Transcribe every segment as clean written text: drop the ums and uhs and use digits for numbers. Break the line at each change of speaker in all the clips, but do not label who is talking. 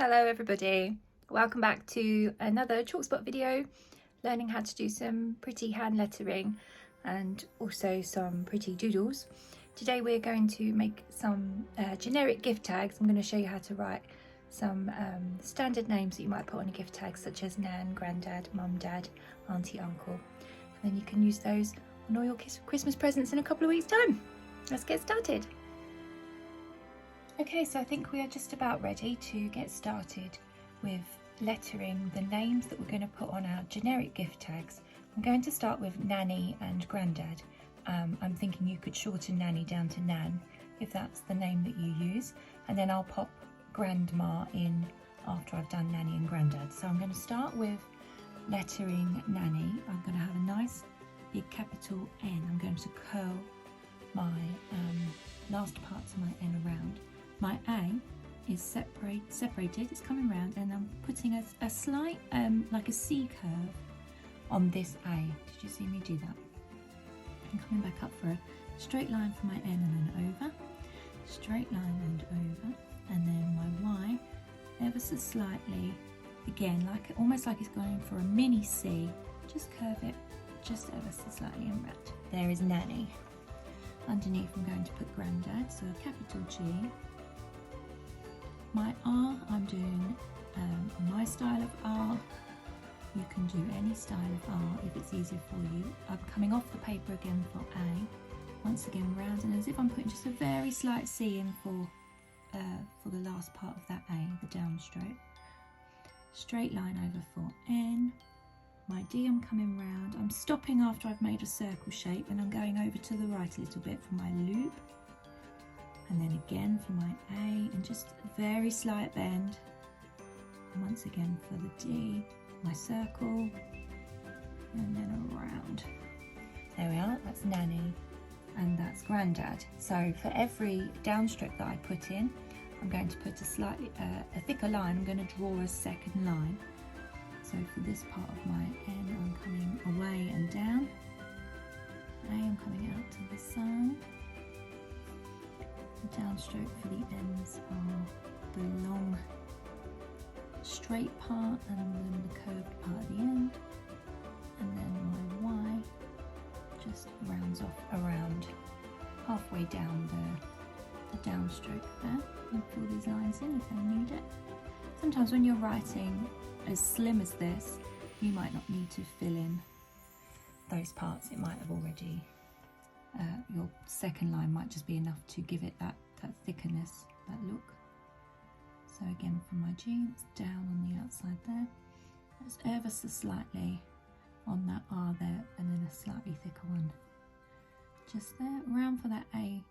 Hello everybody, welcome back to another chalk spot video, learning how to do some pretty hand lettering and also some pretty doodles. Today we're going to make some generic gift tags. I'm going to show you how to write some standard names that you might put on a gift tag, such as Nan, Grandad, Mum, Dad, Auntie, Uncle. And then you can use those on all your Christmas presents in a couple of weeks' time. Let's get started. Okay, so I think we are just about ready to get started with lettering the names that we're going to put on our generic gift tags. I'm going to start with Nanny and Grandad. I'm thinking you could shorten Nanny down to Nan if that's the name that you use, and then I'll pop Grandma in after I've done Nanny and Grandad. So I'm going to start with lettering Nanny. I'm going to have a nice big capital N. I'm going to curl my last parts of my N around. My A is separated, it's coming round, and I'm putting a slight, like a C curve on this A. Did you see me do that? I'm coming back up for a straight line for my N and then over, straight line and over, and then my Y ever so slightly, again, like almost like it's going for a mini C, just curve it just ever so slightly and round. There is Nanny. Underneath I'm going to put Grandad, so a capital G. My R, I'm doing my style of R. You can do any style of R if it's easier for you. I'm coming off the paper again for A. Once again round, and as if I'm putting just a very slight C in for the last part of that A, the downstroke. Straight line over for N. My D, I'm coming round. I'm stopping after I've made a circle shape, and I'm going over to the right a little bit for my loop. And then again for my A, and just a very slight bend. And once again for the D, my circle, and then around. There we are, that's Nanny and that's Grandad. So for every downstroke that I put in, I'm going to put a slightly a thicker line. I'm going to draw a second line. So for this part of my N, I'm coming away and down. A, I'm coming out to the side. The downstroke for the ends are the long straight part, and then the curved part at the end, and then my Y just rounds off around halfway down the downstroke there. And fill these lines in if I need it. Sometimes when you're writing as slim as this, you might not need to fill in those parts. It might have already your second line might just be enough to give it that thickness, that look. So again for my G, it's down on the outside there. Just ever so slightly on that R there, and then a slightly thicker one just there. Around for that A,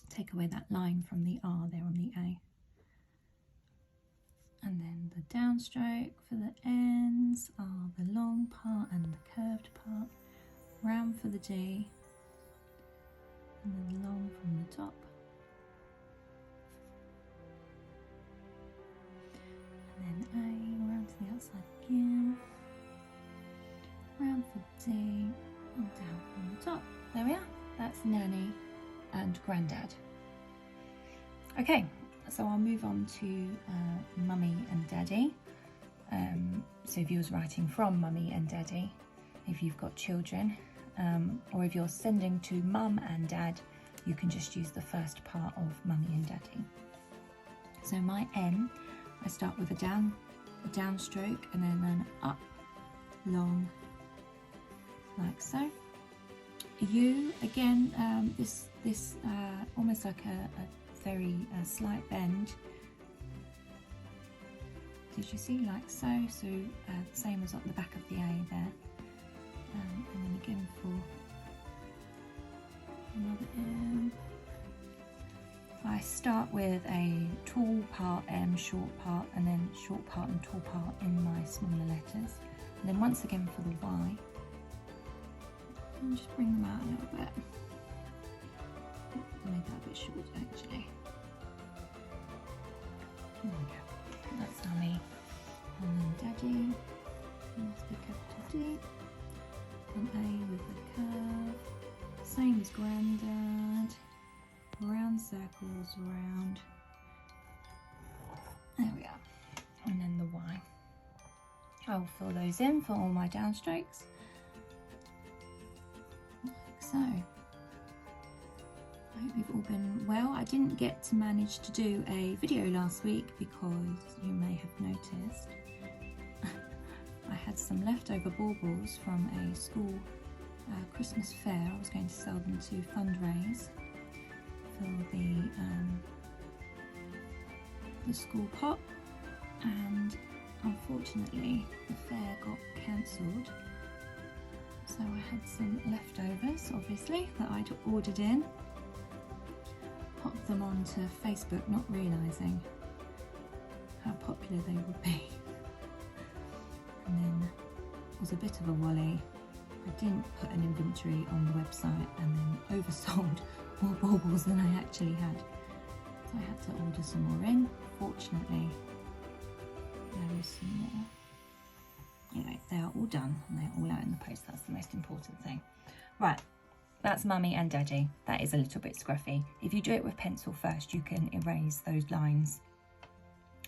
take away that line from the R there on the A. And then the downstroke for the ends are the long part and the curved part. Round for the D, and then long from the top, and then A, round to the outside again, round for D, and down from the top. There we are, that's Nanny and Grandad. Okay, so I'll move on to Mummy and Daddy. So if you was writing from Mummy and Daddy, if you've got children, or if you're sending to Mum and Dad, you can just use the first part of Mummy and Daddy. So my N, I start with a downstroke and then an up, long, like so. U, again, this almost like a very slight bend. Did you see, like so? So same as at the back of the A there. And then again for another M. I start with a tall part M, short part, and then short part and tall part in my smaller letters. And then once again for the Y, and just bring them out a little bit. Make that a bit short actually. There we go. That's Mummy. And then Daddy. Let's be capital D. An A with a curve, same as Grandad, round circles round, there I'll fill those in for all my downstrokes, like so. I hope you've all been well. I didn't get to manage to do a video last week because you may have noticed I had some leftover baubles from a school Christmas fair. I was going to sell them to fundraise for the school pot, and unfortunately the fair got cancelled, so I had some leftovers obviously that I'd ordered in. Popped them onto Facebook, not realising how popular they would be, and then it was a bit of a wally. I didn't put an inventory on the website and then oversold more baubles than I actually had, so I had to order some more in. Fortunately there is some more. Anyway, they are all done and they're all out in the post. That's the most important thing. Right, that's Mummy and Daddy. That is a little bit scruffy. If you do it with pencil first, you can erase those lines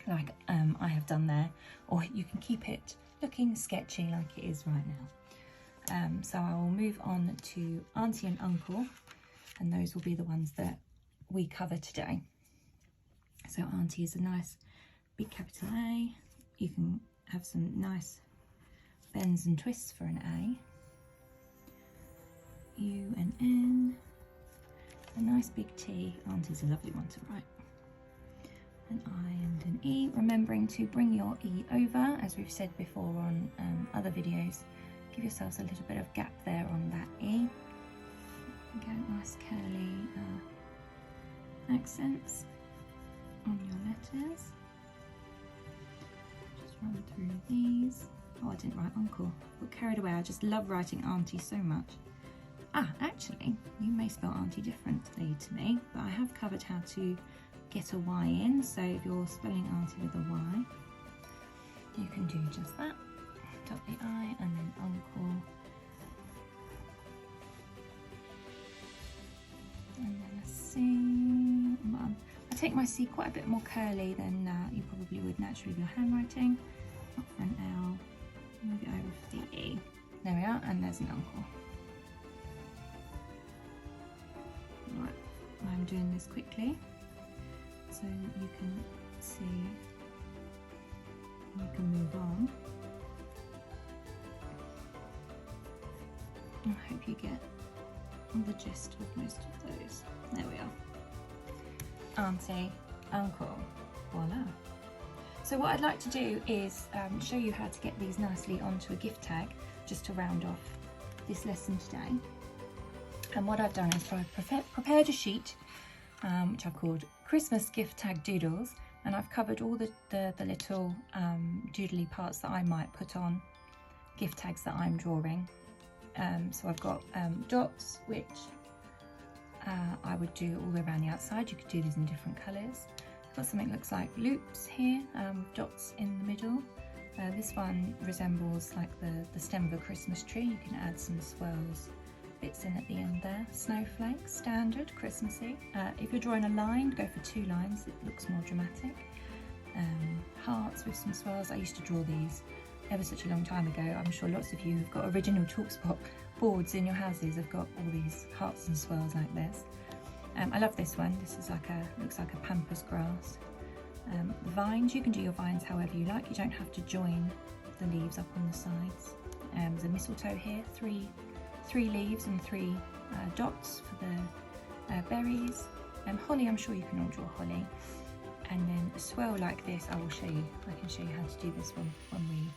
like I have done there, or you can keep it looking sketchy like it is right now. So I will move on to Auntie and Uncle, and those will be the ones that we cover today. So Auntie is a nice big capital A. You can have some nice bends and twists for an A. U and N, a nice big T. Auntie's a lovely one to write. An I and an E, remembering to bring your E over, as we've said before on other videos. Give yourselves a little bit of gap there on that E. Get nice curly accents on your letters. Just run through these. Oh, I didn't write Uncle. I got carried away. I just love writing Auntie so much. Ah, actually, you may spell Auntie differently to me, but I have covered how to get a Y in. So if you're spelling Auntie with a Y, you can do just that. Dot the I and then Uncle. And then a C. I take my C quite a bit more curly than you probably would naturally with your handwriting. Up for an L. Move it over for the E. There we are, and there's an Uncle. Right, I'm doing this quickly so you can see, you can move on. I hope you get the gist of most of those. There we are. Auntie, Uncle, voila. So what I'd like to do is show you how to get these nicely onto a gift tag, just to round off this lesson today. And what I've done is I've prepared a sheet which I've called Christmas Gift Tag Doodles, and I've covered all the little doodly parts that I might put on gift tags that I'm drawing. So I've got dots, which I would do all around the outside. You could do these in different colours. I've got something that looks like loops here, dots in the middle. This one resembles like the stem of a Christmas tree. You can add some swirls bits in at the end there. Snowflakes, standard, Christmassy. If you're drawing a line, go for 2 lines, it looks more dramatic. Hearts with some swirls. I used to draw these ever such a long time ago. I'm sure lots of you have got original TalkSpot boards in your houses. Have got all these hearts and swirls like this. I love this one. This is like looks like a pampas grass. Vines, you can do your vines however you like. You don't have to join the leaves up on the sides. There's a mistletoe here, three leaves and 3 dots for the berries. Holly, I'm sure you can all draw holly. And then a swirl like this, I will show you. I can show you how to do this one when we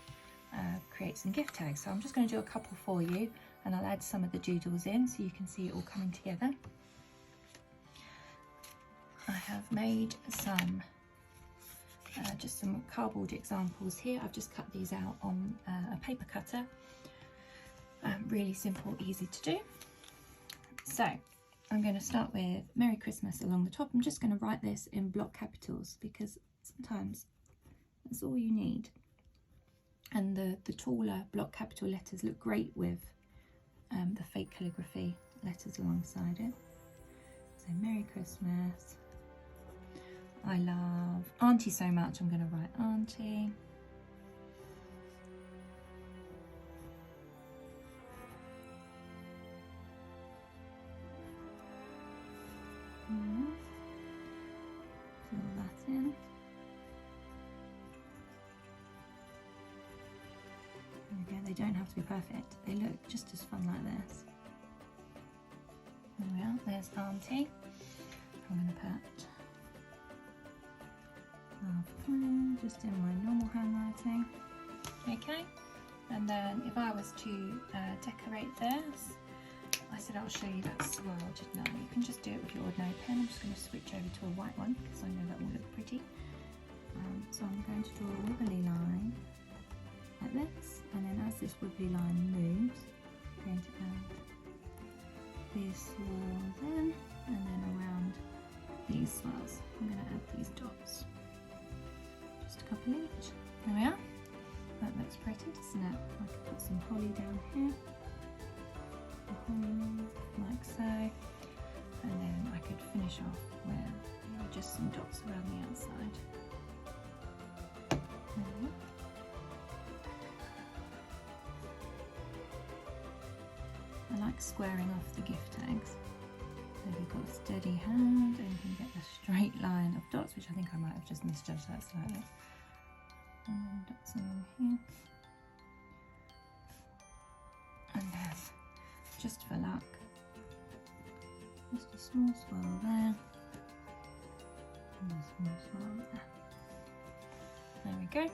create some gift tags. So I'm just going to do a couple for you, and I'll add some of the doodles in so you can see it all coming together. I have made some just some cardboard examples here. I've just cut these out on a paper cutter. Really simple, easy to do. So I'm going to start with Merry Christmas along the top. I'm just going to write this in block capitals because sometimes that's all you need. And the taller block capital letters look great with the fake calligraphy letters alongside it. So Merry Christmas. I love Auntie so much, I'm going to write Auntie. in. There we go. They don't have to be perfect. They look just as fun like this. There we are. There's Auntie. I'm going to put Clair just in my normal handwriting. Okay. And then if I was to decorate this, I said I'll show you that swirl, didn't I? You can just do it with your ordinary pen. I'm just going to switch over to a white one because I know that will look pretty. So I'm going to draw a wiggly line like this, and then as this wiggly line moves, I'm going to add these swirls in, and then around these swirls I'm going to add these dots. Just a couple each. There we are. That looks pretty, doesn't it? I could put some holly down here. Like so, and then I could finish off with just some dots around the outside. I like squaring off the gift tags, so you've got a steady hand and you can get a straight line of dots, which I think I might have just misjudged that slightly. And then dots along here, and then just for luck, just a small swirl there, and a small swirl there. There we go.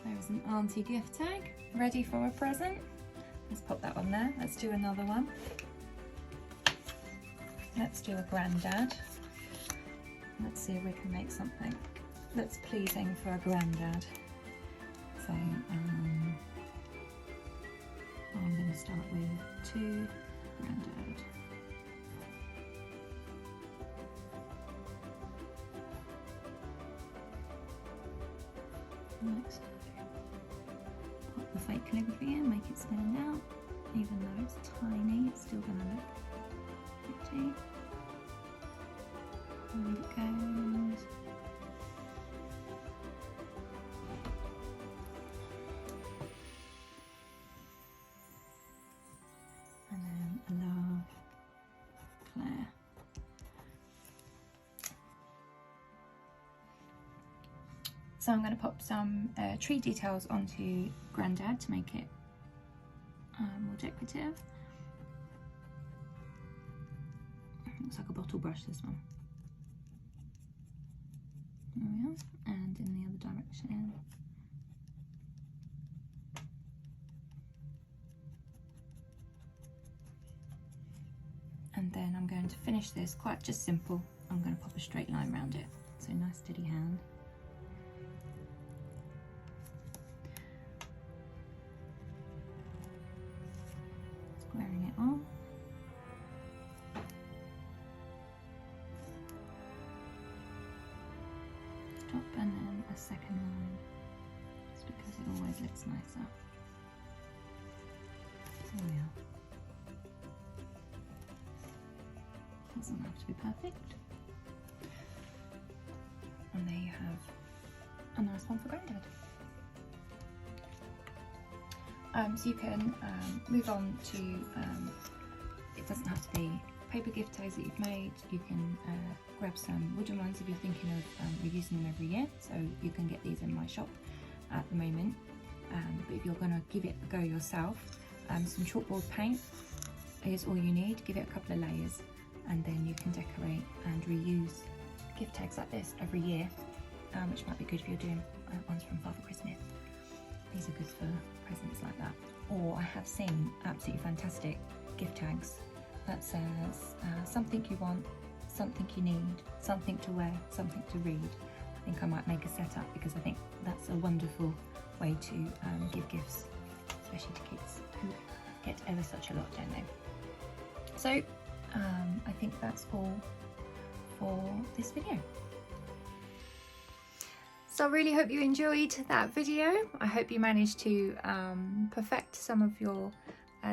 There's an Auntie gift tag, ready for a present. Let's pop that on there. Let's do another one. Let's do a Grandad. Let's see if we can make something that's pleasing for a Grandad. So, I'm going to start with 2 Grandad. Next, pop the fake calligraphy in, make it stand out. Even though it's tiny, it's still going to look pretty. And it goes. And then love, Clair. So I'm going to pop some tree details onto Grandad to make it more decorative. Looks like a bottle brush, this one. There we are. And in the other direction. And then I'm going to finish this quite just simple. I'm going to pop a straight line around it. So nice steady hand. Squaring it off. Stop and then a second line. Just because it always looks nicer. There we are. Doesn't have to be perfect. And there you have a nice one for Grandad. So you can move on to, it doesn't have to be paper gift tags that you've made. You can grab some wooden ones if you're thinking of reusing them every year. So you can get these in my shop at the moment. But if you're going to give it a go yourself, some chalkboard paint is all you need. Give it a couple of layers, and then you can decorate and reuse gift tags like this every year, which might be good if you're doing ones from Father Christmas. These are good for presents like that. Or I have seen absolutely fantastic gift tags that says something you want, something you need, something to wear, something to read. I think I might make a setup because I think that's a wonderful way to give gifts, especially to kids who get ever such a lot, don't they? So I think that's all for this video. So I really hope you enjoyed that video. I hope you managed to perfect some of your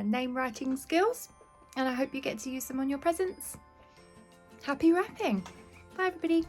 name writing skills, and I hope you get to use them on your presents. Happy wrapping! Bye everybody!